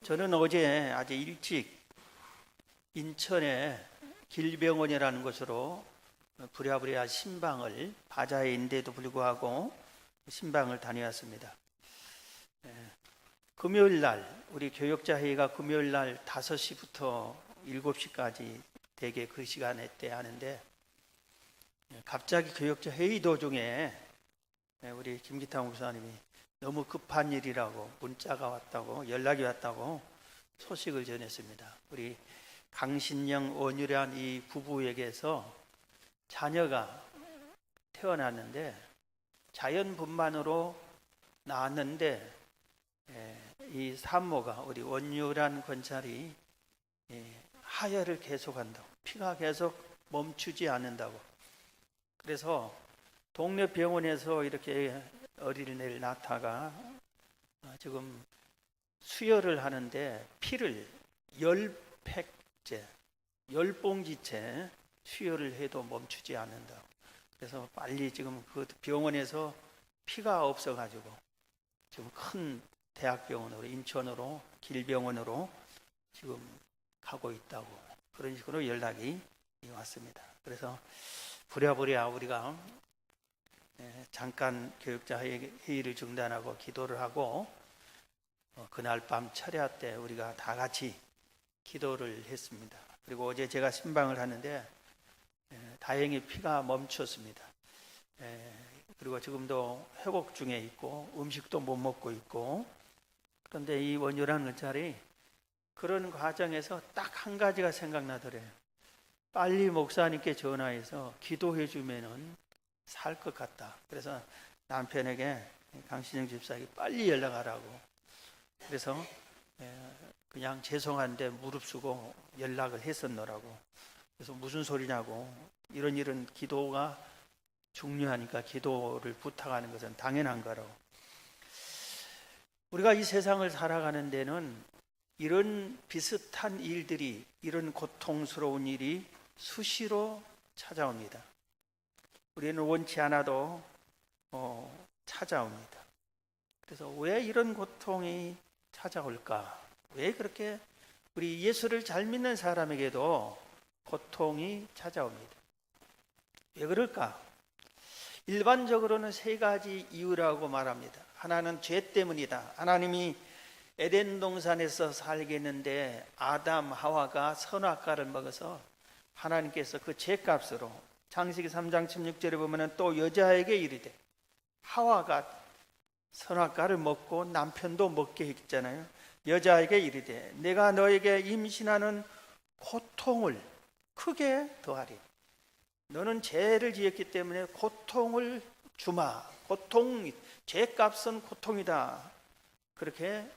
저는 어제 아주 일찍 인천의 길병원이라는 곳으로 부랴부랴 신방을, 바자회인데도 불구하고 신방을 다녀왔습니다. 금요일 날, 우리 교역자 회의가 금요일 날 5시부터 7시까지 대개 그 시간에 때 하는데, 갑자기 교역자 회의 도중에 우리 김기탕 목사님이 너무 급한 일이라고 문자가 왔다고, 연락이 왔다고 소식을 전했습니다. 우리 강신영, 원유란 이 부부에게서 자녀가 태어났는데 자연분만으로 낳았는데 이 산모가, 우리 원유란 권찰이 하혈을 계속한다고, 피가 계속 멈추지 않는다고. 그래서 동네 병원에서 이렇게 어린애를 낳다가 지금 수혈을 하는데 피를 10팩째, 10봉지째 수혈을 해도 멈추지 않는다. 그래서 빨리 지금 그 병원에서 피가 없어가지고 지금 큰 대학병원으로, 인천으로, 길병원으로 지금 가고 있다고, 그런 식으로 연락이 왔습니다. 그래서 부랴부랴 우리가 잠깐 교육자 회의를 중단하고 기도를 하고 그날 밤 철야 때 우리가 다 같이 기도를 했습니다. 그리고 어제 제가 신방을 하는데 다행히 피가 멈췄습니다. 그리고 지금도 회복 중에 있고 음식도 못 먹고 있고. 그런데 이 원유란 의찰이 그런 과정에서 딱 한 가지가 생각나더래요. 빨리 목사님께 전화해서 기도해 주면은 살 것 같다. 그래서 남편에게, 강신영 집사에게 빨리 연락하라고. 그래서 그냥 죄송한데 무릅쓰고 연락을 했었노라고. 그래서 무슨 소리냐고, 이런 기도가 중요하니까 기도를 부탁하는 것은 당연한 거라고. 우리가 이 세상을 살아가는 데는 이런 비슷한 일들이, 이런 고통스러운 일이 수시로 찾아옵니다. 우리는 원치 않아도 찾아옵니다. 그래서 왜 이런 고통이 찾아올까? 왜 그렇게 우리 예수를 잘 믿는 사람에게도 고통이 찾아옵니다? 왜 그럴까? 일반적으로는 3가지 이유라고 말합니다. 하나는 죄 때문이다. 하나님이 에덴 동산에서 살겠는데 아담, 하와가 선악과를 먹어서 하나님께서 그 죄값으로, 창세기 3장 16절에 보면 또 여자에게 이르되, 하와가 선악과를 먹고 남편도 먹게 했잖아요. 여자에게 이르되 내가 너에게 임신하는 고통을 크게 더하리. 너는 죄를 지었기 때문에 고통을 주마. 죄값은 고통이다. 그렇게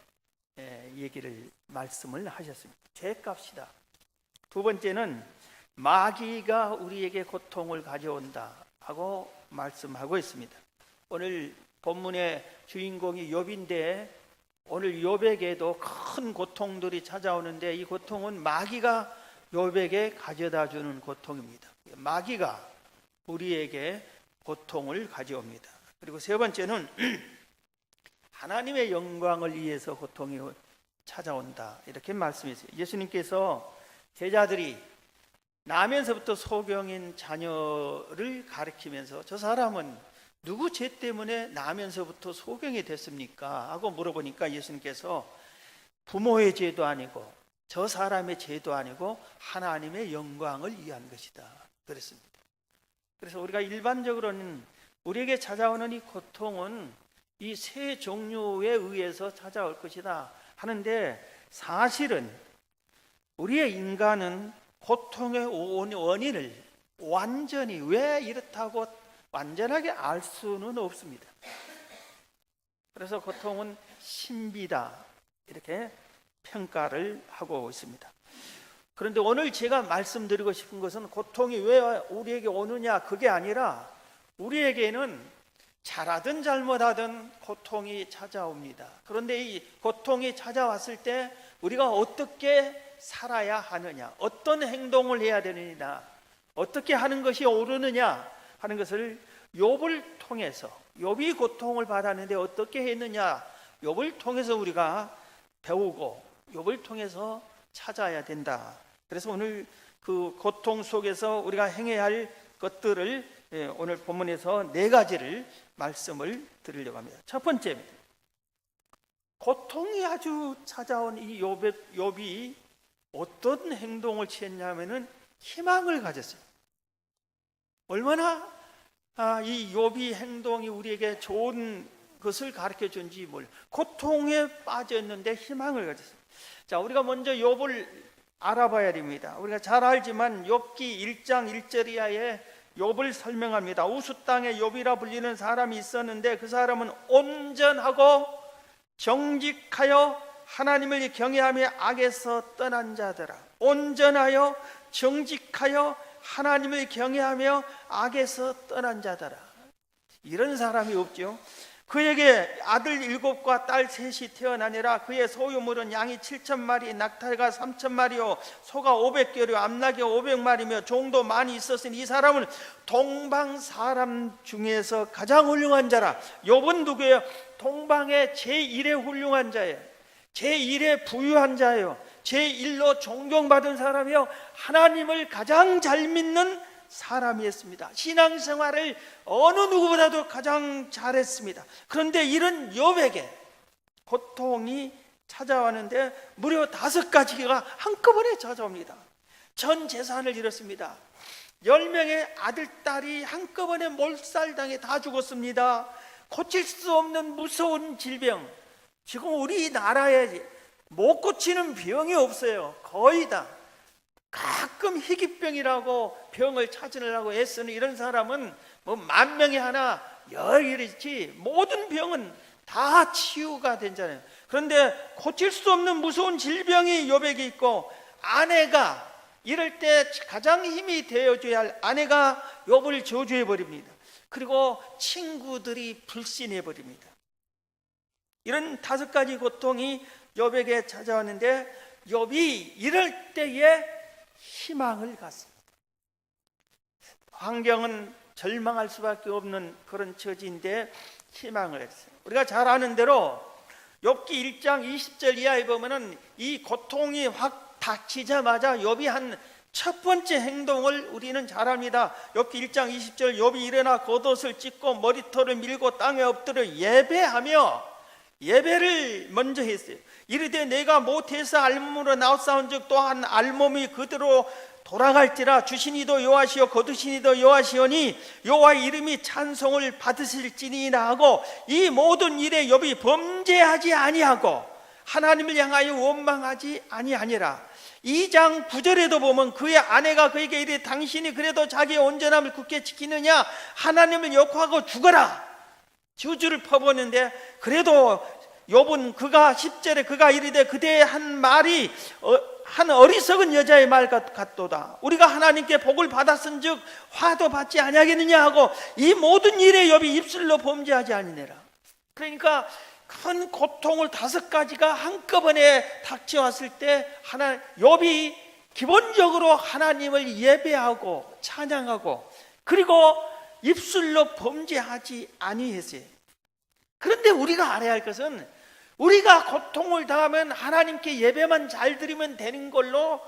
말씀을 하셨습니다. 죄값이다. 두 번째는 마귀가 우리에게 고통을 가져온다 하고 말씀하고 있습니다. 오늘 본문의 주인공이 욥인데, 오늘 욥에게도 큰 고통들이 찾아오는데 이 고통은 마귀가 욥에게 가져다 주는 고통입니다. 마귀가 우리에게 고통을 가져옵니다. 그리고 세 번째는 하나님의 영광을 위해서 고통이 찾아온다, 이렇게 말씀했어요. 예수님께서 제자들이 나면서부터 소경인 자녀를 가리키면서 저 사람은 누구 죄 때문에 나면서부터 소경이 됐습니까? 하고 물어보니까 예수님께서 부모의 죄도 아니고 저 사람의 죄도 아니고 하나님의 영광을 위한 것이다, 그랬습니다. 그래서 우리가 일반적으로는 우리에게 찾아오는 이 고통은 이 3 종류에 의해서 찾아올 것이다 하는데, 사실은 우리의 인간은 고통의 원인을 완전히 왜 이렇다고 완전하게 알 수는 없습니다. 그래서 고통은 신비다, 이렇게 평가를 하고 있습니다. 그런데 오늘 제가 말씀드리고 싶은 것은 고통이 왜 우리에게 오느냐, 그게 아니라 우리에게는 잘하든 잘못하든 고통이 찾아옵니다. 그런데 이 고통이 찾아왔을 때 우리가 어떻게 살아야 하느냐, 어떤 행동을 해야 되느냐, 어떻게 하는 것이 옳으느냐 하는 것을 욥을 통해서, 욥이 고통을 받았는데 어떻게 했느냐, 욥을 통해서 우리가 배우고 욥을 통해서 찾아야 된다. 그래서 오늘 그 고통 속에서 우리가 행해야 할 것들을 오늘 본문에서 네 가지를 말씀을 드리려고 합니다. 첫 번째입니다. 고통이 아주 찾아온 이 욥이 어떤 행동을 취했냐면은 희망을 가졌어요. 얼마나 이 욥이 행동이 우리에게 좋은 것을 가르쳐 준지 몰라요. 고통에 빠졌는데 희망을 가졌어요. 자, 우리가 먼저 욥을 알아봐야 됩니다. 우리가 잘 알지만 욥기 1장 1절 이하에 욥을 설명합니다. 우수 땅에 욥이라 불리는 사람이 있었는데 그 사람은 온전하고 정직하여 하나님을 경외하며 악에서 떠난 자더라. 온전하여 정직하여 하나님을 경외하며 악에서 떠난 자더라. 이런 사람이 없죠. 그에게 아들 7과 딸 3이 태어나니라. 그의 소유물은 양이 7,000마리, 낙타가 3,000마리요, 소가 500개요, 암낙이 500마리며 종도 많이 있었으니 이 사람은 동방 사람 중에서 가장 훌륭한 자라. 욥은 누구예요? 동방의 제1의 훌륭한 자예요. 제1의 부유한 자예요. 제1로 존경받은 사람이요, 하나님을 가장 잘 믿는 사람이었습니다. 신앙생활을 어느 누구보다도 가장 잘했습니다. 그런데 이런 욥에게 고통이 찾아왔는데 무려 5가지가 한꺼번에 찾아옵니다. 전 재산을 잃었습니다. 10명의 아들, 딸이 한꺼번에 몰살당해 다 죽었습니다. 고칠 수 없는 무서운 질병. 지금 우리나라에 못 고치는 병이 없어요. 거의 다. 가끔 희귀병이라고 병을 찾으려고 애쓰는 이런 사람은 뭐 10,000명에 하나 열이지 모든 병은 다 치유가 되잖아요. 그런데 고칠 수 없는 무서운 질병이 욥에게 있고, 아내가 이럴 때 가장 힘이 되어줘야 할 아내가 욥을 저주해 버립니다. 그리고 친구들이 불신해 버립니다. 이런 5가지 고통이 욥에게 찾아왔는데 욥이 이럴 때에 희망을 갖습니다. 환경은 절망할 수밖에 없는 그런 처지인데 희망을 했어요. 우리가 잘 아는 대로 욥기 1장 20절 이하에 보면은 이 고통이 확 닥치자마자 욥이 한 첫 번째 행동을 우리는 잘 압니다. 욥기 1장 20절, 욥이 일어나 겉옷을 찢고 머리털을 밀고 땅에 엎드려 예배하며, 예배를 먼저 했어요. 이르되 내가 모태에서 알몸으로 나왔사온즉 또한 알몸이 그대로 돌아갈지라. 주시니도 여호와시요 거두시니도 여호와시오니 여호와의 이름이 찬송을 받으실지니라 하고, 이 모든 일에 욥이 범죄하지 아니하고 하나님을 향하여 원망하지 아니하니라. 2장 9절에도 보면 그의 아내가 그에게 이르되 당신이 그래도 자기의 온전함을 굳게 지키느냐? 하나님을 욕하고 죽어라. 저주를 퍼붓는데, 그래도 욥은 그가 10절에 그가 이르되 그대의 한 말이 한 어리석은 여자의 말 같도다. 우리가 하나님께 복을 받았은즉 화도 받지 아니하겠느냐 하고, 이 모든 일에 욥이 입술로 범죄하지 아니니라. 그러니까 큰 고통을 5가지가 한꺼번에 닥쳐왔을 때 욥이 기본적으로 하나님을 예배하고 찬양하고, 그리고 입술로 범죄하지 아니했어요. 그런데 우리가 알아야 할 것은, 우리가 고통을 당하면 하나님께 예배만 잘 드리면 되는 걸로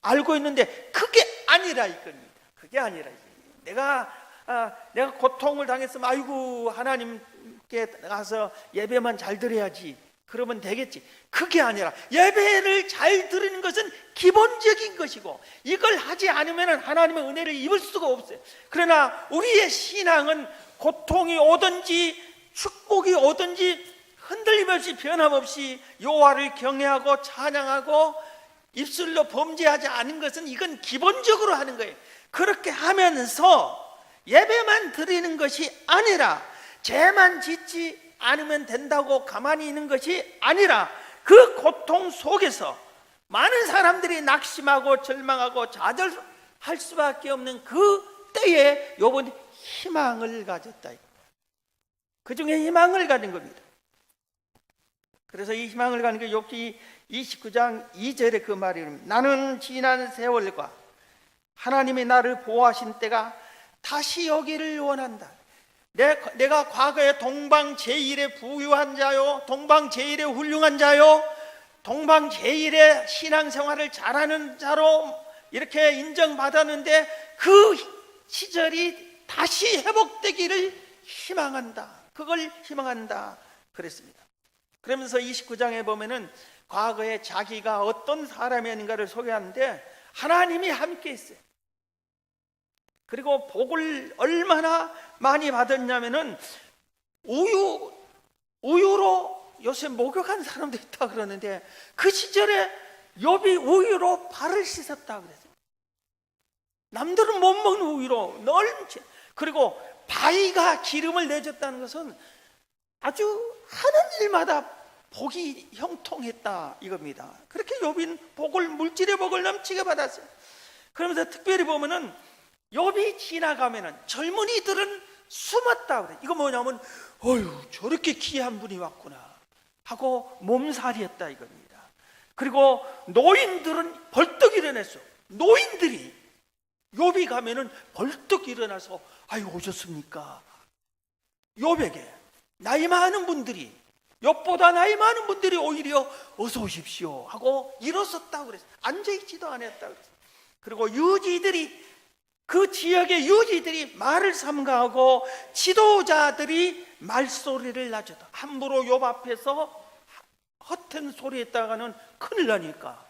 알고 있는데 그게 아니라 이겁니다. 그게 아니라 내가 고통을 당했으면 아이고 하나님께 가서 예배만 잘 드려야지, 그러면 되겠지. 그게 아니라 예배를 잘 드리는 것은 기본적인 것이고, 이걸 하지 않으면 하나님의 은혜를 입을 수가 없어요. 그러나 우리의 신앙은 고통이 오든지 축복이 오든지 흔들림 없이 변함없이 여호와를 경외하고 찬양하고 입술로 범죄하지 않은 것은, 이건 기본적으로 하는 거예요. 그렇게 하면서 예배만 드리는 것이 아니라, 죄만 짓지 않으면 된다고 가만히 있는 것이 아니라, 그 고통 속에서 많은 사람들이 낙심하고 절망하고 좌절할 수밖에 없는 그 때에 욥은 희망을 가졌다. 그 중에 희망을 가진 겁니다. 그래서 이 희망을 가진 게 욥기 29장 2절에 그 말이랍니다. 나는 지난 세월과 하나님이 나를 보호하신 때가 다시 오기를 원한다. 내가 과거에 동방 제1의 부유한 자요, 동방 제1의 훌륭한 자요, 동방 제일의 신앙생활을 잘하는 자로 이렇게 인정받았는데 그 시절이 다시 회복되기를 희망한다. 그걸 희망한다 그랬습니다. 그러면서 29장에 보면은 과거에 자기가 어떤 사람이었는가를 소개하는데 하나님이 함께 있어요. 그리고 복을 얼마나 많이 받았냐면은 우유로 요새 목욕한 사람도 있다 그러는데 그 시절에 욥이 우유로 발을 씻었다 그랬어요. 남들은 못 먹는 우유로 그리고 바위가 기름을 내줬다는 것은 아주 하는 일마다 복이 형통했다 이겁니다. 그렇게 욥은 복을, 물질의 복을 넘치게 받았어요. 그러면서 특별히 보면은 욥이 지나가면은 젊은이들은 숨었다 그래. 이거 뭐냐면 어휴 저렇게 귀한 분이 왔구나 하고 몸살이었다 이겁니다. 그리고 노인들은 벌떡 일어났어. 노인들이 욥이 가면은 벌떡 일어나서 아유 오셨습니까? 욥에게 나이 많은 분들이, 욥보다 나이 많은 분들이 오히려 어서 오십시오 하고 일어섰다고 그랬어요. 앉아있지도 않았다고 그랬어요. 그리고 유지들이, 그 지역의 유지들이 말을 삼가하고 지도자들이 말소리를 낮췄다. 함부로 욥 앞에서 허튼 소리 했다가는 큰일 나니까.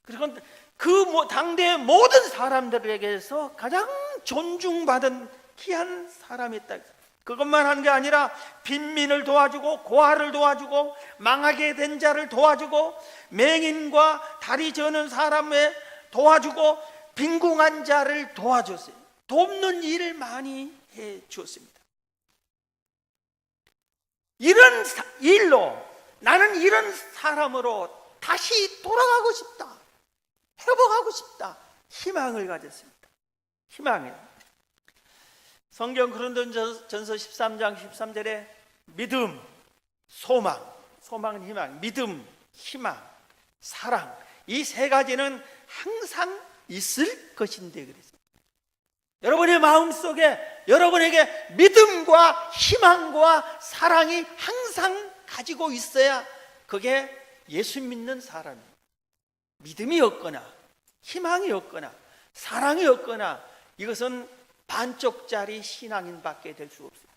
그리고 그 당대의 모든 사람들에게서 가장 존중받은 귀한 사람이었다. 그것만 한 게 아니라 빈민을 도와주고 고아를 도와주고 망하게 된 자를 도와주고 맹인과 다리 저는 사람을 도와주고 빈궁한 자를 도와줬어요. 돕는 일을 많이 해 주었습니다. 이런 일로 나는 이런 사람으로 다시 돌아가고 싶다, 회복하고 싶다, 희망을 가졌습니다. 희망이에요. 성경 고린도전서 13장 13절에 믿음, 소망은 희망, 믿음, 희망, 사랑, 이 세 가지는 항상 있을 것인데 그랬어요. 여러분의 마음속에 여러분에게 믿음과 희망과 사랑이 항상 가지고 있어야 그게 예수 믿는 사람이에요. 믿음이 없거나 희망이 없거나 사랑이 없거나 이것은 반쪽짜리 신앙인밖에 될 수 없어요.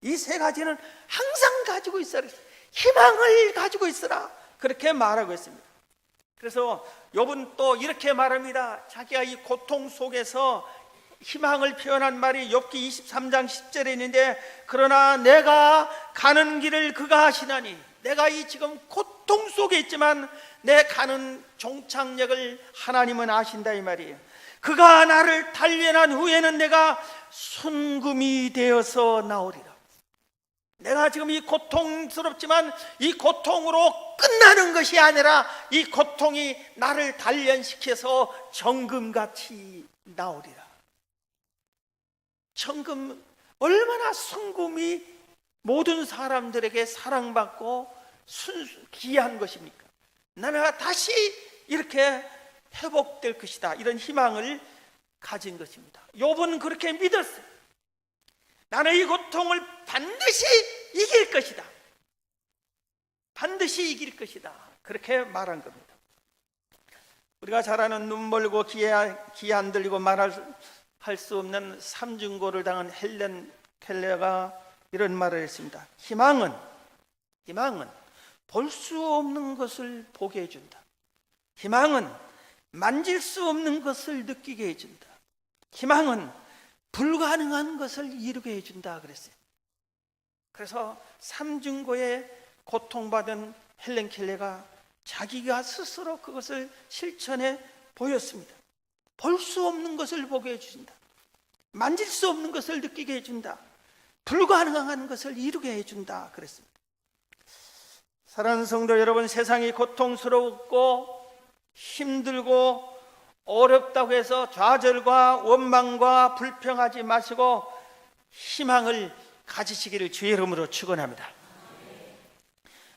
이 세 가지는 항상 가지고 있어라. 희망을 가지고 있어라. 그렇게 말하고 있습니다. 그래서 욥은 또 이렇게 말합니다. 자기가 이 고통 속에서 희망을 표현한 말이 욥기 23장 10절에 있는데 그러나 내가 가는 길을 그가 아시나니, 내가 이 지금 고통 속에 있지만 내 가는 종착역을 하나님은 아신다 이 말이에요. 그가 나를 단련한 후에는 내가 순금이 되어서 나오리라. 내가 지금 이 고통스럽지만 이 고통으로 끝나는 것이 아니라 이 고통이 나를 단련시켜서 정금같이 나오리라. 정금, 얼마나 순금이 모든 사람들에게 사랑받고 귀한 것입니까? 나는 다시 이렇게 회복될 것이다, 이런 희망을 가진 것입니다. 욥은 그렇게 믿었어요. 나는 이 고통을 반드시 이길 것이다, 반드시 이길 것이다, 그렇게 말한 겁니다. 우리가 잘 아는 눈 멀고 귀 안 들리고 말할 수 없는 삼중고를 당한 헬렌 켈러가 이런 말을 했습니다. 희망은 볼 수 없는 것을 보게 해준다. 희망은 만질 수 없는 것을 느끼게 해준다. 희망은 불가능한 것을 이루게 해준다 그랬어요. 그래서 삼중고에 고통받은 헬렌 켈러가 자기가 스스로 그것을 실천해 보였습니다. 볼 수 없는 것을 보게 해준다. 만질 수 없는 것을 느끼게 해준다. 불가능한 것을 이루게 해준다 그랬습니다. 사랑하는 성도 여러분, 세상이 고통스럽고 힘들고 어렵다고 해서 좌절과 원망과 불평하지 마시고 희망을 가지시기를 주의 이름으로 축원합니다.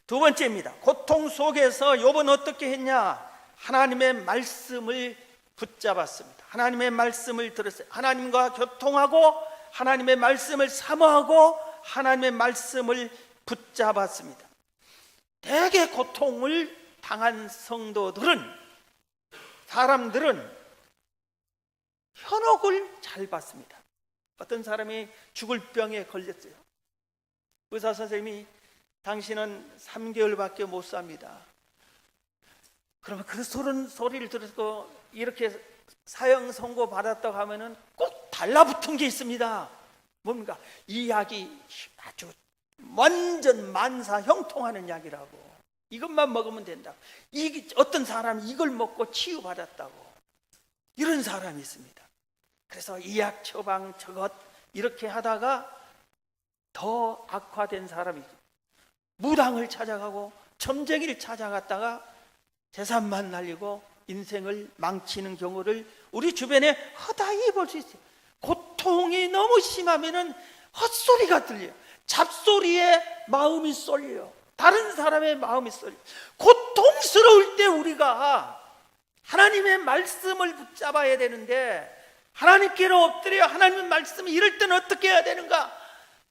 두 번째입니다. 고통 속에서 욥은 어떻게 했냐? 하나님의 말씀을 붙잡았습니다. 하나님의 말씀을 들었어요. 하나님과 교통하고 하나님의 말씀을 사모하고 하나님의 말씀을 붙잡았습니다. 대개 고통을 당한 사람들은 현혹을 잘 받습니다. 어떤 사람이 죽을 병에 걸렸어요. 의사 선생님이 당신은 3개월밖에 못 삽니다. 그러면 그 소리를 들어서 이렇게 사형 선고 받았다고 하면은 꼭 달라붙은 게 있습니다. 뭡니까? 이 약이 아주 완전 만사 형통하는 약이라고. 이것만 먹으면 된다. 어떤 사람이 이걸 먹고 치유받았다고. 이런 사람이 있습니다. 그래서 이 약 처방 저것 이렇게 하다가 더 악화된 사람이 무당을 찾아가고 점쟁이를 찾아갔다가 재산만 날리고 인생을 망치는 경우를 우리 주변에 허다히 볼 수 있어요. 고통이 너무 심하면은 헛소리가 들려요. 잡소리에 마음이 쏠려요. 다른 사람의 마음이 쏠려요. 고통스러울 때 우리가 하나님의 말씀을 붙잡아야 되는데, 하나님께로 엎드려 하나님의 말씀이 이럴 때는 어떻게 해야 되는가?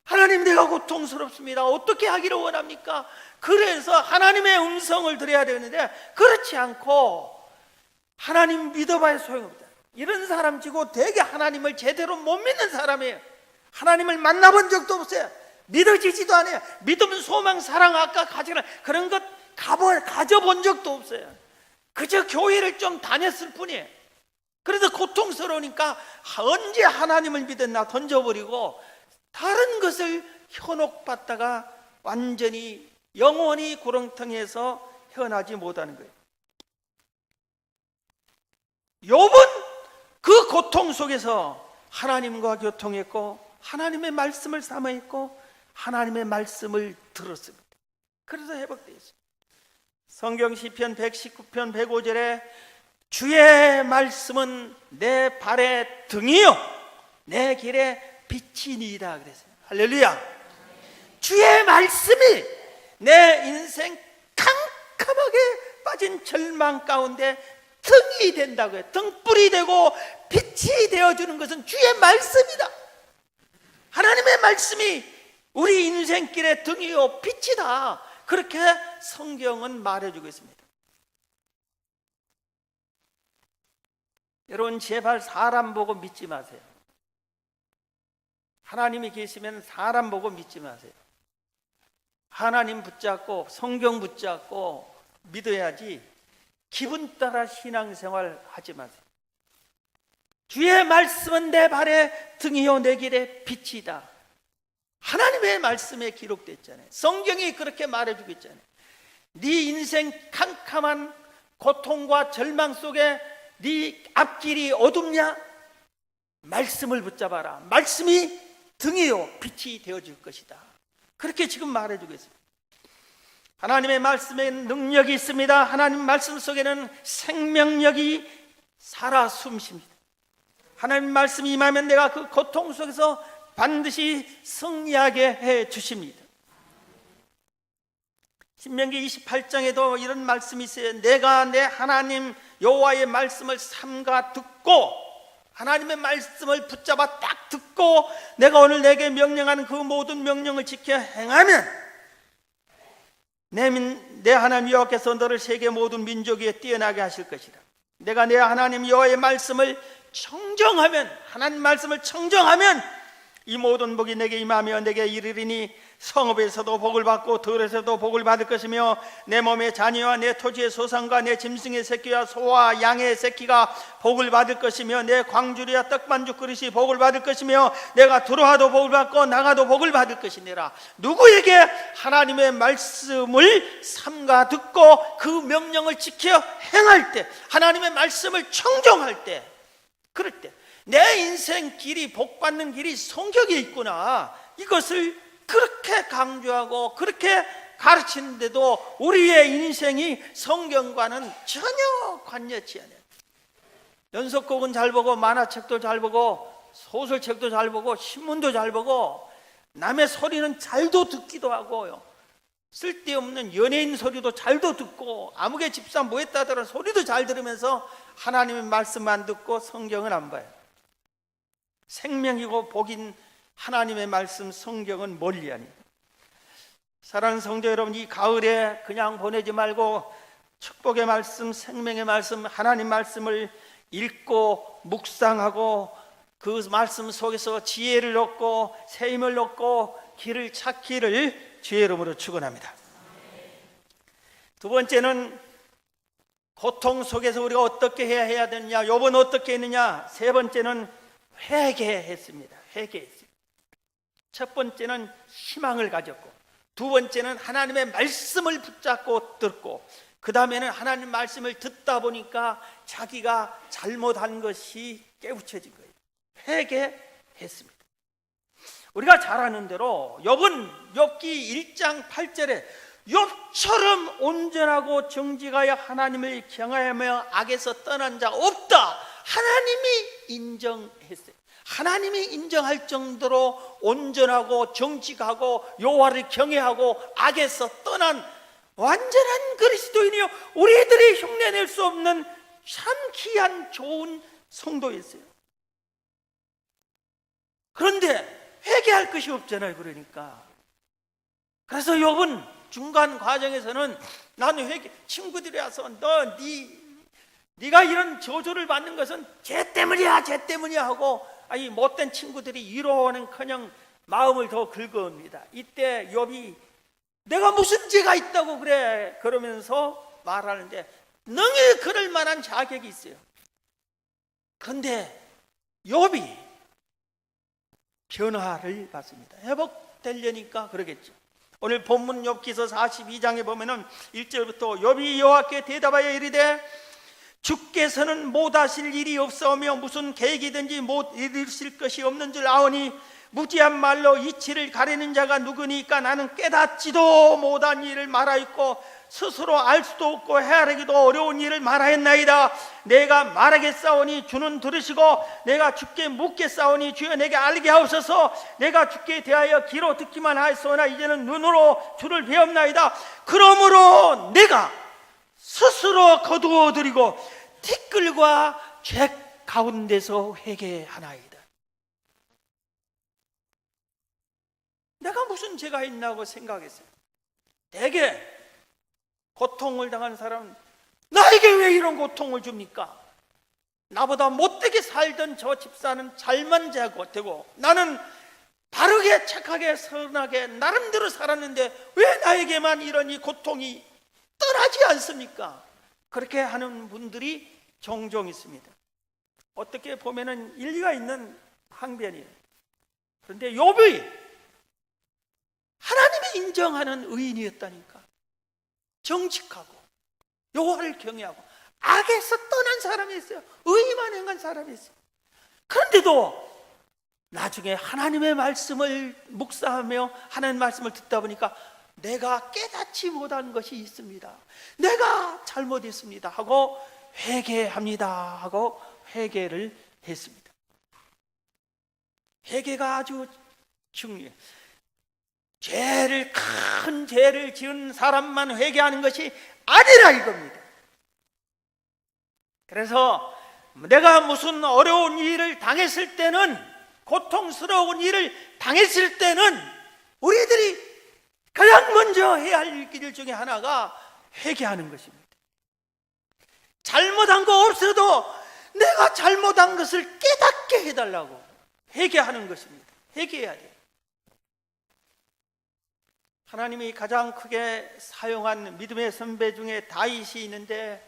하나님, 내가 고통스럽습니다. 어떻게 하기를 원합니까? 그래서 하나님의 음성을 들어야 되는데, 그렇지 않고 하나님 믿어봐야 소용없다. 이런 사람 치고 되게 하나님을 제대로 못 믿는 사람이에요. 하나님을 만나본 적도 없어요. 믿어지지도 않아요. 믿음, 소망, 사랑, 아까 가지는 그런 것 가져본 적도 없어요. 그저 교회를 좀 다녔을 뿐이에요. 그래서 고통스러우니까 언제 하나님을 믿었나 던져버리고 다른 것을 현혹받다가 완전히 영원히 구렁텅이에서 헤어나지 못하는 거예요. 욥은 그 고통 속에서 하나님과 교통했고 하나님의 말씀을 삼아했고 하나님의 말씀을 들었습니다. 그래서 회복되었어요. 성경 시편 119편 105절에 주의 말씀은 내 발의 등이요 내 길에 빛이니이다 그랬어요. 할렐루야. 주의 말씀이 내 인생 캄캄하게 빠진 절망 가운데 등이 된다고요. 등불이 되고 빛이 되어주는 것은 주의 말씀이다. 하나님의 말씀이 우리 인생길의 등이요 빛이다. 그렇게 성경은 말해주고 있습니다. 여러분, 제발 사람 보고 믿지 마세요. 하나님이 계시면 사람 보고 믿지 마세요. 하나님 붙잡고 성경 붙잡고 믿어야지 기분 따라 신앙생활 하지 마세요. 주의 말씀은 내 발의 등이요 내 길의 빛이다. 하나님의 말씀에 기록됐잖아요. 성경이 그렇게 말해주고 있잖아요. 네 인생 캄캄한 고통과 절망 속에 네 앞길이 어둡냐? 말씀을 붙잡아라. 말씀이 등이요 빛이 되어줄 것이다. 그렇게 지금 말해주고 있습니다. 하나님의 말씀에 능력이 있습니다. 하나님 말씀 속에는 생명력이 살아 숨쉽니다. 하나님 말씀이 임하면 내가 그 고통 속에서 반드시 승리하게 해 주십니다. 신명기 28장에도 이런 말씀이 있어요. 내가 내 하나님 여호와의 말씀을 삼가 듣고, 하나님의 말씀을 붙잡아 딱 듣고 내가 오늘 내게 명령하는 그 모든 명령을 지켜 행하면 내 하나님 여호와께서 너를 세계 모든 민족 위에 뛰어나게 하실 것이다. 내가 내 하나님 여호와의 말씀을 청정하면, 하나님 말씀을 청정하면 이 모든 복이 내게 임하며 내게 이르리니 성읍에서도 복을 받고 들에서도 복을 받을 것이며 내 몸의 자녀와 내 토지의 소산과 내 짐승의 새끼와 소와 양의 새끼가 복을 받을 것이며 내 광주리와 떡반죽 그릇이 복을 받을 것이며 내가 들어와도 복을 받고 나가도 복을 받을 것이니라. 누구에게? 하나님의 말씀을 삼가 듣고 그 명령을 지켜 행할 때, 하나님의 말씀을 청정할 때, 그럴 때 내 인생 길이, 복받는 길이 성경에 있구나, 이것을 그렇게 강조하고 그렇게 가르치는데도 우리의 인생이 성경과는 전혀 관여치 않아요. 연속곡은 잘 보고 만화책도 잘 보고 소설책도 잘 보고 신문도 잘 보고 남의 소리는 잘도 듣기도 하고요, 쓸데없는 연예인 소리도 잘도 듣고 아무개 집사 뭐 했다더라 소리도 잘 들으면서 하나님의 말씀만 듣고 성경은 안 봐요. 생명이고 복인 하나님의 말씀 성경은 멀리하니. 사랑하는 성도 여러분, 이 가을에 그냥 보내지 말고 축복의 말씀, 생명의 말씀, 하나님 말씀을 읽고 묵상하고 그 말씀 속에서 지혜를 얻고 새 힘을 얻고 길을 찾기를 주의 이름으로 축원합니다. 두 번째는 고통 속에서 우리가 어떻게 해야 되느냐, 욥은 어떻게 했느냐. 세 번째는 회개했습니다. 회개했습니다. 첫 번째는 희망을 가졌고, 두 번째는 하나님의 말씀을 붙잡고 듣고, 그 다음에는 하나님 말씀을 듣다 보니까 자기가 잘못한 것이 깨우쳐진 거예요. 회개했습니다. 우리가 잘 아는 대로 욥은 욥기 1장 8절에 욥처럼 온전하고 정직하여 하나님을 경외하며 악에서 떠난 자가 없다, 하나님이 인정했어요. 하나님이 인정할 정도로 온전하고 정직하고 여호와를 경외하고 악에서 떠난 완전한 그리스도인이요, 우리들이 흉내낼 수 없는 참 귀한 좋은 성도였어요. 그런데 회개할 것이 없잖아요. 그러니까 그래서 욥은 중간 과정에서는 나는 회개, 친구들이 와서 네가 이런 저주를 받는 것은 쟤 때문이야, 쟤 때문이야 하고, 아니 못된 친구들이 위로하는커녕 마음을 더 긁어옵니다. 이때 욥이 내가 무슨 죄가 있다고 그래 그러면서 말하는데 능히 그럴 만한 자격이 있어요. 그런데 욥이 변화를 받습니다. 회복되려니까 그러겠죠. 오늘 본문 욥기서 42장에 보면은 1절부터 욥이 여호와께 대답하여 이르되 주께서는 못하실 일이 없사오며 무슨 계획이든지 못 이루실 것이 없는 줄 아오니 무지한 말로 이치를 가리는 자가 누구니까 나는 깨닫지도 못한 일을 말하였고 스스로 알 수도 없고 헤아리기도 어려운 일을 말하였나이다. 내가 말하겠사오니 주는 들으시고 내가 주께 묻겠사오니 주여 내게 알게 하옵소서. 내가 주께 대하여 귀로 듣기만 하였으나 이제는 눈으로 주를 배웁나이다. 그러므로 내가 스스로 거두어드리고 티끌과 죄 가운데서 회개하나이다. 내가 무슨 죄가 있나고 생각했어요. 대개 고통을 당한 사람은 나에게 왜 이런 고통을 줍니까? 나보다 못되게 살던 저 집사는 잘만 되고 나는 바르게 착하게 선하게 나름대로 살았는데 왜 나에게만 이런 이 고통이 떠나지 않습니까? 그렇게 하는 분들이 종종 있습니다. 어떻게 보면은 일리가 있는 항변이에요. 그런데 욥이 하나님이 인정하는 의인이었다니까. 정직하고 여호와를 경외하고 악에서 떠난 사람이 있어요. 의만 행한 사람이 있어요. 그런데도 나중에 하나님의 말씀을 묵상하며 하나님의 말씀을 듣다 보니까 내가 깨닫지 못한 것이 있습니다, 내가 잘못했습니다 하고 회개합니다 하고 회개를 했습니다. 회개가 아주 중요해요. 큰 죄를 지은 사람만 회개하는 것이 아니라 이겁니다. 그래서 내가 무슨 어려운 일을 당했을 때는, 고통스러운 일을 당했을 때는 우리들이 가장 먼저 해야 할 일 중에 하나가 회개하는 것입니다. 잘못한 거 없어도 내가 잘못한 것을 깨닫게 해달라고 회개하는 것입니다. 회개해야 돼요. 하나님이 가장 크게 사용한 믿음의 선배 중에 다윗이 있는데,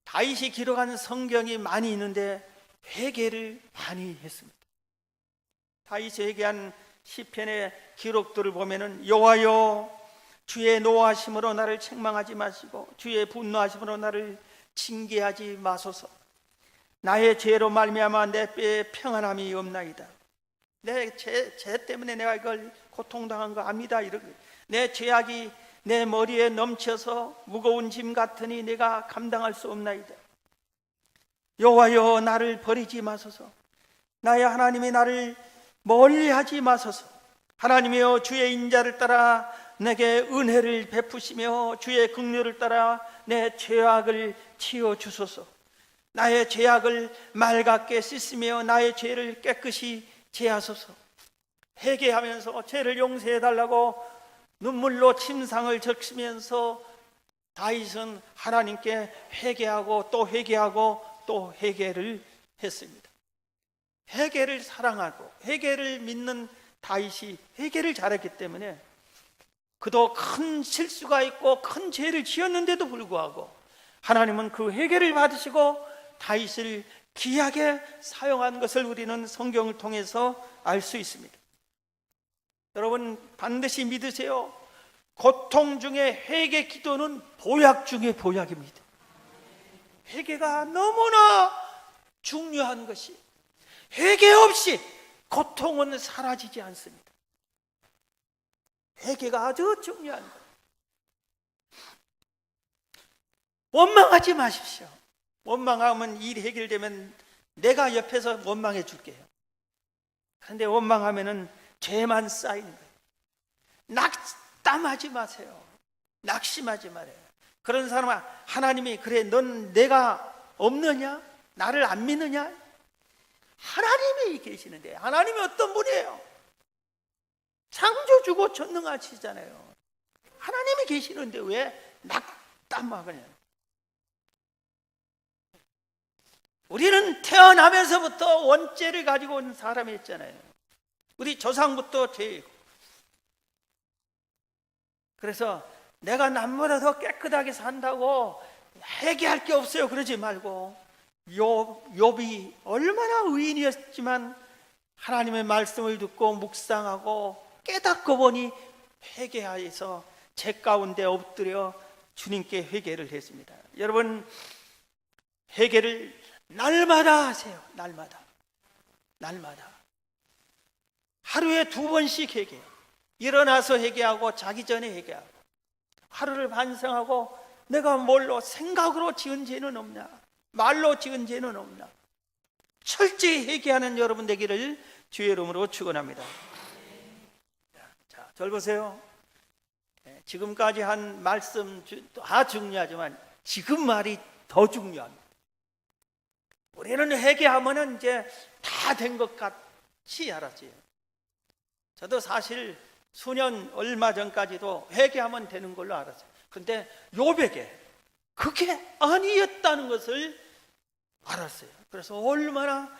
다윗이 기록한 성경이 많이 있는데 회개를 많이 했습니다. 다윗이 회개한 시편의 기록들을 보면은 여호와여 주의 노하심으로 나를 책망하지 마시고 주의 분노하심으로 나를 징계하지 마소서. 나의 죄로 말미암아 내 뼈에 평안함이 없나이다. 내 죄 때문에 내가 이걸 고통당한 거 압니다. 내 죄악이 내 머리에 넘쳐서 무거운 짐 같으니 내가 감당할 수 없나이다. 여호와여 나를 버리지 마소서. 나의 하나님이 나를 멀리하지 마소서. 하나님이여 주의 인자를 따라 내게 은혜를 베푸시며 주의 긍휼을 따라 내 죄악을 치워 주소서. 나의 죄악을 맑게 씻으며 나의 죄를 깨끗이 제하소서. 회개하면서 죄를 용서해 달라고 눈물로 침상을 적시면서 다윗은 하나님께 회개하고 또 회개하고 또 회개를 했습니다. 회개를 사랑하고 회개를 믿는 다윗이 회개를 잘했기 때문에 그도 큰 실수가 있고 큰 죄를 지었는데도 불구하고 하나님은 그 회개를 받으시고 다윗을 귀하게 사용한 것을 우리는 성경을 통해서 알 수 있습니다. 여러분 반드시 믿으세요. 고통 중에 회개 기도는 보약 중에 보약입니다. 회개가 너무나 중요한 것이, 회개 없이 고통은 사라지지 않습니다. 회개가 아주 중요한 거예요. 원망하지 마십시오. 원망하면 일이 해결되면 내가 옆에서 원망해 줄게요. 그런데 원망하면은 죄만 쌓이는 거예요. 낙담하지 마세요. 낙심하지 말아요. 그런 사람은 하나님이 그래 넌 내가 없느냐? 나를 안 믿느냐? 하나님이 계시는데, 하나님이 어떤 분이에요? 창조주고 전능하시잖아요. 하나님이 계시는데 왜 낙담하느냐? 우리는 태어나면서부터 원죄를 가지고 온 사람이었잖아요. 우리 조상부터 죄이고. 그래서 내가 남보다 더 깨끗하게 산다고 회개할 게 없어요 그러지 말고, 욥이 얼마나 의인이었지만 하나님의 말씀을 듣고 묵상하고 깨닫고 보니 회개하여서 죄 가운데 엎드려 주님께 회개를 했습니다. 여러분 회개를 날마다 하세요. 날마다 하루에 2번씩 회개. 일어나서 회개하고 자기 전에 회개하고, 하루를 반성하고 내가 뭘로 생각으로 지은 죄는 없나, 말로 지은 죄는 없나, 철저히 회개하는 여러분 되기를 주의 이름으로 축원합니다. 자, 절 보세요. 지금까지 한 말씀 다 중요하지만 지금 말이 더 중요합니다. 우리는 회개하면 이제 다 된 것 같이 알았어요. 저도 사실 수년 얼마 전까지도 회개하면 되는 걸로 알았어요. 그런데 욥에게 그게 아니었다는 것을 알았어요. 그래서 얼마나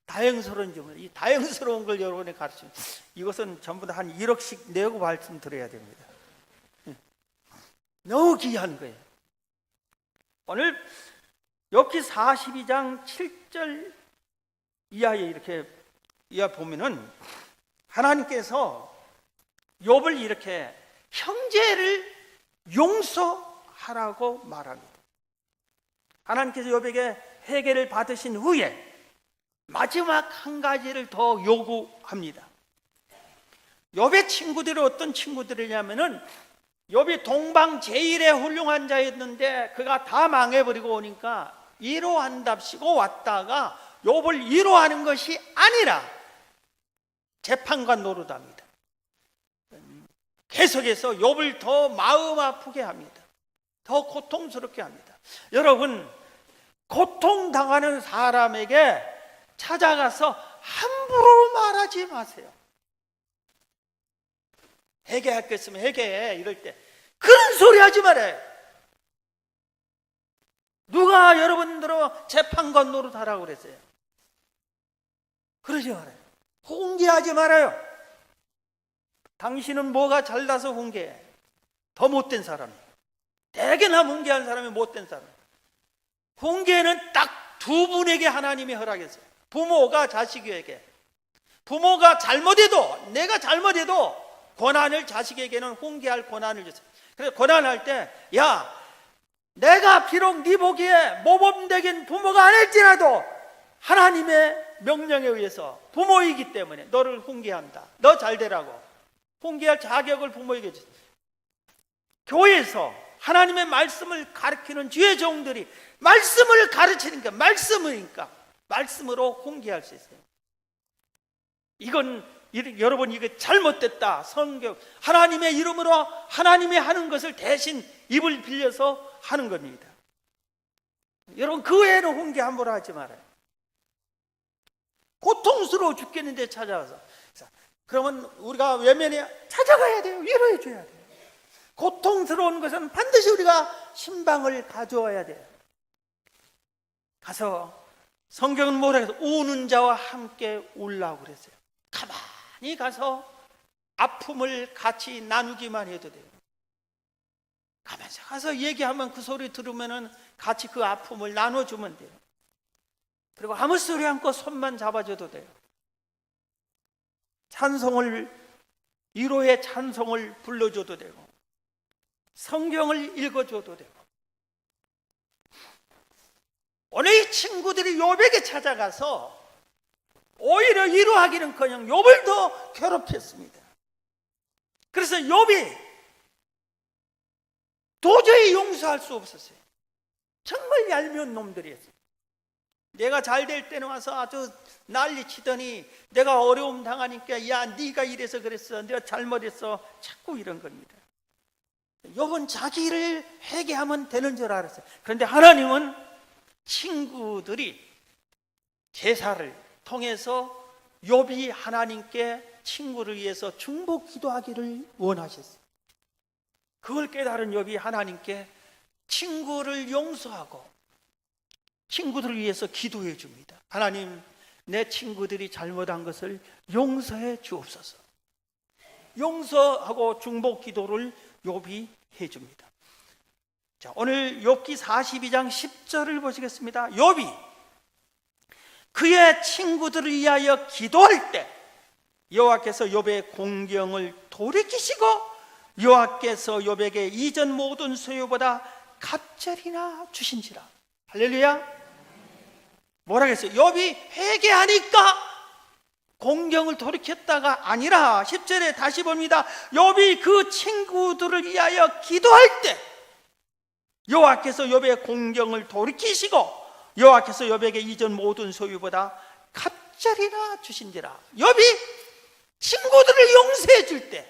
다행스러운지, 이 다행스러운 걸 여러분에 가르치면 이것은 전부 다 한 1억씩 내고 말씀드려야 됩니다. 너무 귀한 거예요. 오늘 욥기 42장 7절 이하에 이렇게 이하 보면은 하나님께서 욥을 이렇게 형제를 용서하라고 말합니다. 하나님께서 욥에게 회개를 받으신 후에 마지막 한 가지를 더 요구합니다. 욥의 친구들이 어떤 친구들이냐면은, 욥이 동방 제일의 훌륭한 자였는데 그가 다 망해버리고 오니까 위로한답시고 왔다가 욥을 위로하는 것이 아니라 재판관 노릇합니다. 계속해서 욥을 더 마음 아프게 합니다. 더 고통스럽게 합니다. 여러분, 고통당하는 사람에게 찾아가서 함부로 말하지 마세요. 회개할 거 있으면 회개해, 이럴 때 그런 소리 하지 말아요. 누가 여러분들은 재판관 노릇하라고 그랬어요? 그러지 말아요. 훈계하지 말아요. 당신은 뭐가 잘나서 훈계해? 더 못된 사람이에요. 대개나 훈계한 사람이 못된 사람. 훈계는 딱 두 분에게 하나님이 허락했어요. 부모가 자식에게. 부모가 잘못해도, 내가 잘못해도 권한을 자식에게는 훈계할 권한을 줬어요. 그래서 권한할 때, 야, 내가 비록 네 보기에 모범되긴 부모가 아닐지라도 하나님의 명령에 의해서 부모이기 때문에 너를 훈계한다. 너 잘 되라고 훈계할 자격을 부모에게 줬어요. 교회에서 하나님의 말씀을 가르치는 주의 종들이 말씀을 가르치니까, 말씀으로 훈계할 수 있어요. 이건 여러분, 이게 잘못됐다. 성경 하나님의 이름으로 하나님이 하는 것을 대신 입을 빌려서 하는 겁니다. 여러분, 그 외에는 훈계 함부로 하지 말아요. 고통스러워 죽겠는데 찾아와서 그러면 우리가 외면에 찾아가야 돼요. 위로해 줘야 돼요. 고통스러운 것은 반드시 우리가 신방을 가져와야 돼요. 가서 성경은 뭐라 해서 우는 자와 함께 울라고 그랬어요. 가만히 가서 아픔을 같이 나누기만 해도 돼요. 가만히 가서 얘기하면 그 소리 들으면은 같이 그 아픔을 나눠주면 돼요. 그리고 아무 소리 않고 손만 잡아줘도 돼요. 찬송을, 위로의 찬송을 불러줘도 되고, 성경을 읽어줘도 되고. 오늘 이 친구들이 욥에게 찾아가서 오히려 위로하기는커녕 욥을 더 괴롭혔습니다. 그래서 욥이 도저히 용서할 수 없었어요. 정말 얄미운 놈들이었어요. 내가 잘 될 때는 와서 아주 난리 치더니 내가 어려움 당하니까 야 네가 이래서 그랬어, 내가 잘못했어, 자꾸 이런 겁니다. 욥은 자기를 회개하면 되는 줄 알았어요. 그런데 하나님은 친구들이 제사를 통해서 욥이 하나님께 친구를 위해서 중보 기도하기를 원하셨어요. 그걸 깨달은 욥이 하나님께 친구를 용서하고 친구들을 위해서 기도해 줍니다. 하나님, 내 친구들이 잘못한 것을 용서해 주옵소서. 용서하고 중보 기도를 욥이 해 줍니다. 자, 오늘 욥기 42장 10절을 보시겠습니다. 욥이 그의 친구들을 위하여 기도할 때 여호와께서 욥의 공경을 돌이키시고 여호와께서 욥에게 이전 모든 소유보다 갑절이나 주신지라. 할렐루야. 뭐라 그랬어요? 욥이 회개하니까 공경을 돌이켰다가 아니라 10절에 다시 봅니다. 욥이 그 친구들을 위하여 기도할 때 여호와께서 욥의 공경을 돌이키시고 여호와께서 욥에게 이전 모든 소유보다 갑절이나 주신지라. 욥이 친구들을 용서해 줄 때,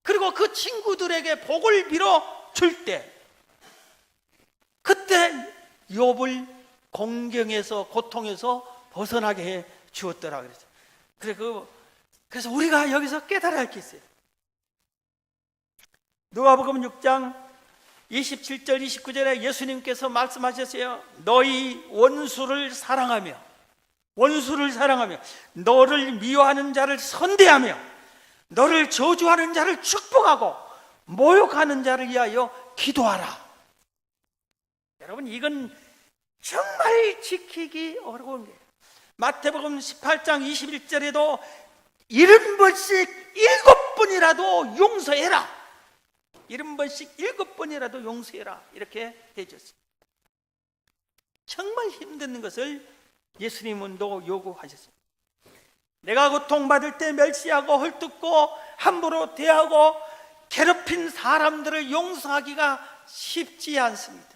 그리고 그 친구들에게 복을 빌어 줄 때, 그때 욥을 공경에서, 고통에서 벗어나게 해 주었더라 그랬어요. 그래서 우리가 여기서 깨달아야 할 게 있어요. 누가복음 6장 27절 29절에 예수님께서 말씀하셨어요. 너희 원수를 사랑하며 너를 미워하는 자를 선대하며 너를 저주하는 자를 축복하고 모욕하는 자를 위하여 기도하라. 여러분, 이건 정말 지키기 어려운 거예요. 마태복음 18장 21절에도 70번씩 7번이라도 용서해라. 70번씩 7번이라도 용서해라. 이렇게 해줬어요. 정말 힘든 것을 예수님은 또 요구하셨어요. 내가 고통받을 때 멸시하고 헐뜯고 함부로 대하고 괴롭힌 사람들을 용서하기가 쉽지 않습니다.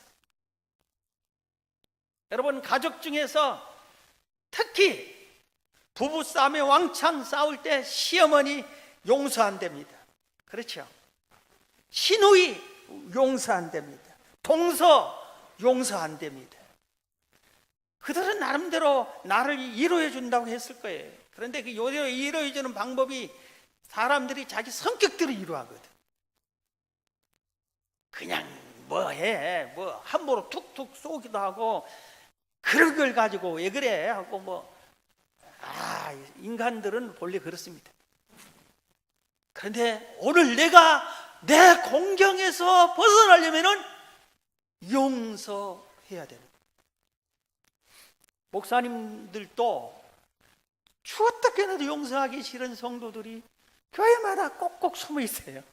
여러분, 가족 중에서 특히 부부싸움에 왕창 싸울 때 시어머니 용서 안 됩니다. 그렇죠? 시누이 용서 안 됩니다. 동서 용서 안 됩니다. 그들은 나름대로 나를 위로해 준다고 했을 거예요. 그런데 그 위로해 주는 방법이 사람들이 자기 성격대로 위로하거든. 그냥 함부로 툭툭 쏘기도 하고 그런 걸 가지고 왜 그래 하고 인간들은 본래 그렇습니다. 그런데 오늘 내가 내 공경에서 벗어나려면은 용서해야 되는 거예요. 목사님들도 추웠다 깨나도 용서하기 싫은 성도들이 교회마다 꼭꼭 숨어 있어요.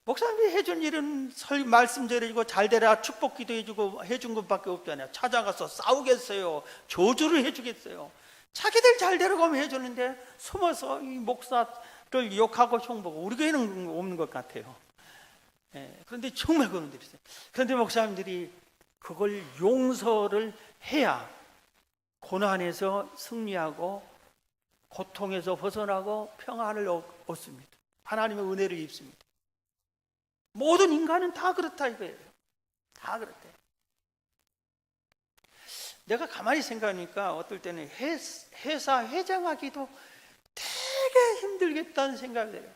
목사님이 해준 일은 말씀 전해주고 잘되라 축복 기도해주고 해준 것밖에 없잖아요. 찾아가서 싸우겠어요? 저주를 해주겠어요? 자기들 잘되라고 하면 해주는데 숨어서 이 목사를 욕하고 흉보고, 우리 교회는 없는 것 같아요. 그런데 정말 그런 분들이 있어요. 그런데 목사님들이 그걸 용서를 해야 고난에서 승리하고 고통에서 벗어나고 평안을 얻습니다. 하나님의 은혜를 입습니다. 모든 인간은 다 그렇다 이거예요. 다 그렇대. 내가 가만히 생각하니까 어떨 때는 회사 회장하기도 힘들겠다는 생각이 들어요.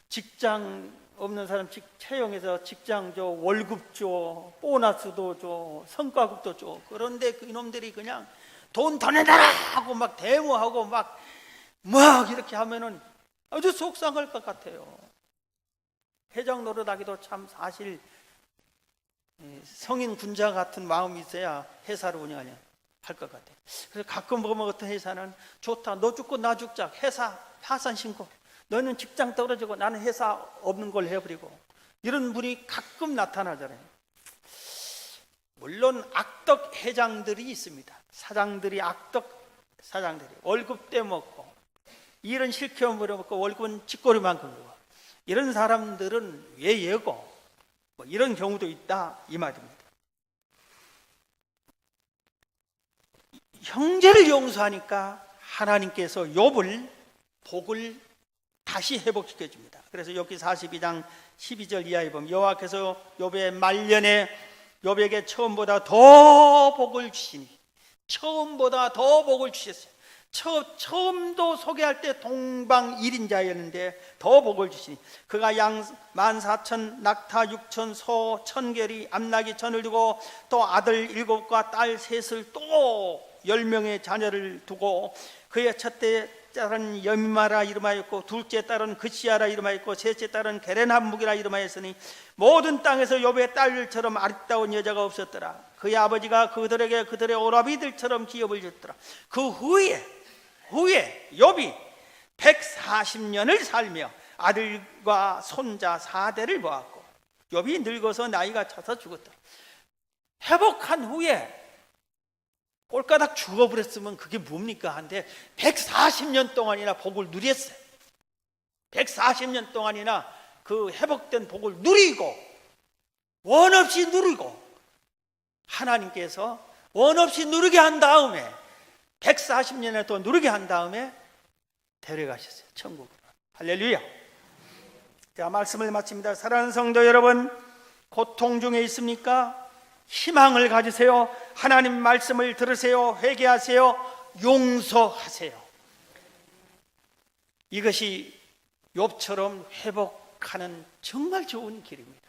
직장 없는 사람 채용해서 직장 줘, 월급 줘, 보너스도 줘, 성과급도 줘. 그런데 그 이놈들이 그냥 돈 더 내놔라 하고 막 데모하고 막 이렇게 하면은 아주 속상할 것 같아요. 회장 노릇하기도 참 사실 성인 군자 같은 마음이 있어야 회사를 운영하냐 할 것 같아요. 그래서 가끔 보면 어떤 회사는 좋다, 너 죽고 나 죽자, 회사 파산 신고, 너는 직장 떨어지고 나는 회사 없는 걸 해버리고, 이런 분이 가끔 나타나잖아요. 물론 악덕 회장들이 있습니다. 사장들이 악덕 사장들이 월급 떼먹고 일은 실컷 물어먹고 월급은 찌꺼리만큼 주고, 이런 사람들은 외예고 이런 경우도 있다 이 말입니다. 형제를 용서하니까 하나님께서 욥을 복을 다시 회복시켜 줍니다. 그래서 욥기 42장 12절 이하에 보면 여호와께서 욥의 말년에 욥에게 처음보다 더 복을 주시니, 처음보다 더 복을 주셨어요. 처음도 소개할 때 동방 1인자였는데 더 복을 주시니, 그가 양 14,000 낙타 6,000 소 1,000계리 암나귀 1,000을 두고 또 아들 7과 딸 3을 또 10명의 자녀를 두고, 그의 첫째 딸은 여미마라 이름하였고 둘째 딸은 그시아라 이름하였고 셋째 딸은 게렌함묵이라 이름하였으니 모든 땅에서 욥의 딸들처럼 아름다운 여자가 없었더라. 그의 아버지가 그들에게 그들의 오라비들처럼 기업을 줬더라. 그 후에 욥이 140년을 살며 아들과 손자 4대를 보았고 욥이 늙어서 나이가 차서 죽었다. 회복한 후에 꼴까닥 죽어버렸으면 그게 뭡니까? 한데 140년 동안이나 복을 누렸어요. 140년 동안이나 그 회복된 복을 누리고 원 없이 누리고, 하나님께서 원 없이 누리게 한 다음에 140년에 또 누리게 한 다음에 데려가셨어요, 천국으로. 할렐루야. 자, 말씀을 마칩니다. 사랑하는 성도 여러분, 고통 중에 있습니까? 희망을 가지세요. 하나님 말씀을 들으세요. 회개하세요. 용서하세요. 이것이 욥처럼 회복하는 정말 좋은 길입니다.